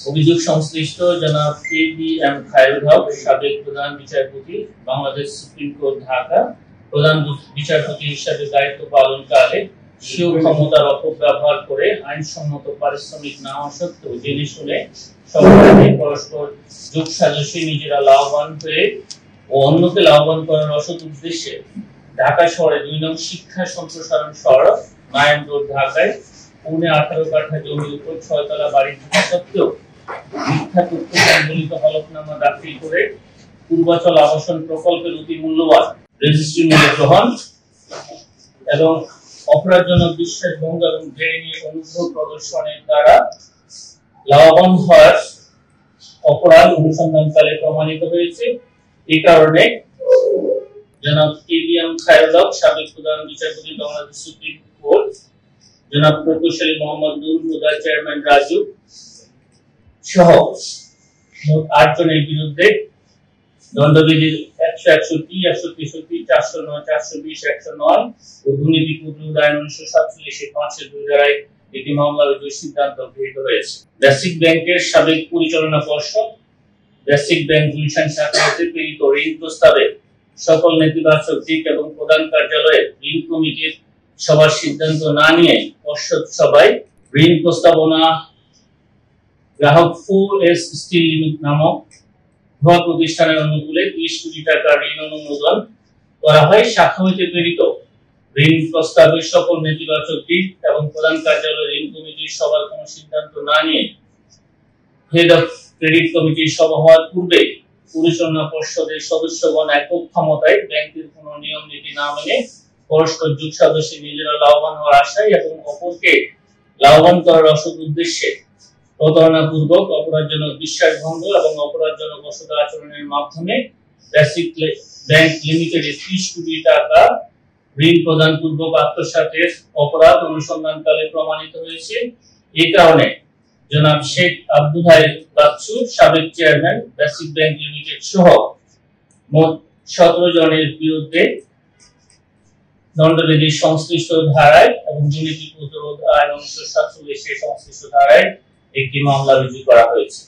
অভিযোগ সংশ্লিষ্ট জনাব কে.বি.এম. খায়রুল হক, সাবেক প্রধান বিচারপতি, বাংলাদেশ সুপ্রিম কোর্ট, ঢাকা, প্রধান বিচারপতি হিসেবে দায়িত্ব পালনকালে স্বীয় ক্ষমতার অপব্যবহার করে আইনসম্মত পারিশ্রমিক না হওয়া সত্ত্বেও জেনে শুনে সবাইকে পরস্পর যোগসাজশে নিজেরা লাভবান হয়ে ও অন্যকে লাভবান করার অসৎ উদ্দেশ্যে ঢাকা শহরে ২ নং শিক্ষা সম্প্রসারণ সড়ক, নারায়ণ রোড, ঢাকায় 18 কাঠা জমির উপর 6 তলা বাড়ি থাকা সত্ত্বেও মিথ্যা তথ্য সংবলিত হলফনামা দাখিল করে পূর্বাচল আবাসন প্রকল্পের অতি মূল্যবান রেজিস্ট্রি মূল্য গ্রহণ এবং অপরাধজনক বিশ্বাসভঙ্গ এবং বেআইনি অনুগ্রহ প্রদর্শনের দ্বারা লাভবান হওয়ার অপরাধ অনুসন্ধানকালে প্রমাণিত হয়েছে। এই কারণে জনাব কে.বি.এম. খায়রুল হক, সাবেক প্রধান বিচারপতি, বাংলাদেশ সুপ্রিম কোর্ট, জনাব প্রকৌশলী মোহাম্মদ নুরুল হুদা, চেয়ারম্যান রাজু সহ মোট ৮ জনের বিরুদ্ধে দণ্ডবিধির ১৬১, ১৬৩, ৪০৯, ৪২০, ১০৯ ও দুর্নীতি প্রতিরোধ আইন ১৯৪৭ 5 2 ধারায় একটি মামলা রুজুর সিদ্ধান্ত গৃহীত হয়েছে। বেসিক ব্যাংকের সাবেক পরিচালনা পর্ষদ, বেসিক ব্যাংক গুলশান শাখা হতে প্রেরিত ঋণ প্রস্তাবে সকল নেতিবাচক দিক এবং প্রধান কার্যালয়ে ঋণ কমিটির সবার সিদ্ধান্ত না নিয়ে পর্ষদ সভায় ঋণ প্রস্তাবনা গ্রাহক 4S স্টিল লিমিটেড নামক ভুয়া প্রতিষ্ঠানের অনুকূলে ৩০ কোটি টাকা ঋণ অনুমোদন করা হয়। শাখা হইতে প্রেরিত ঋণ প্রস্তাবের সকল নেতিবাচক দিক এবং প্রধান কার্যালয় ঋণ কমিটির সবার কোনো সিদ্ধান্ত না নিয়ে হেড অফ ক্রেডিট কমিটির সভা হওয়ার পূর্বে পরিচালনা পর্ষদের সদস্যগণ একক ক্ষমতায় ব্যাংকের কোনো নিয়ম নীতি না মেনে পরস্পর যোগসাজশে নিজেরা লাভবান হওয়ার আশায় এবং অপরকে লাভবান করার অসৎ উদ্দেশ্যে প্রতারণাপূর্বক অপরাধজনক বিশ্বাসভঙ্গ এবং অপরাধজনক অসৎ আচরণের মাধ্যমে বেসিক ব্যাংক লিমিটেডে ৩০ কোটি টাকা ঋণ প্রদান পূর্বক আত্মসাতের অপরাধ অনুসন্ধানকালে প্রমাণিত হয়েছে। এই কারণে জনাব শেখ আব্দুল হাই বাচ্চু, সাবেক চেয়ারম্যান, বেসিক ব্যাংক লিমিটেড সহ মোট ১৭ জনের বিরুদ্ধে দণ্ডবিধির সংশ্লিষ্ট ধারায় এবং দুর্নীতি প্রতিরোধ আইন ১৯৪৭ সংশ্লিষ্ট ধারায় একটি মামলা রুজু করা হয়েছে।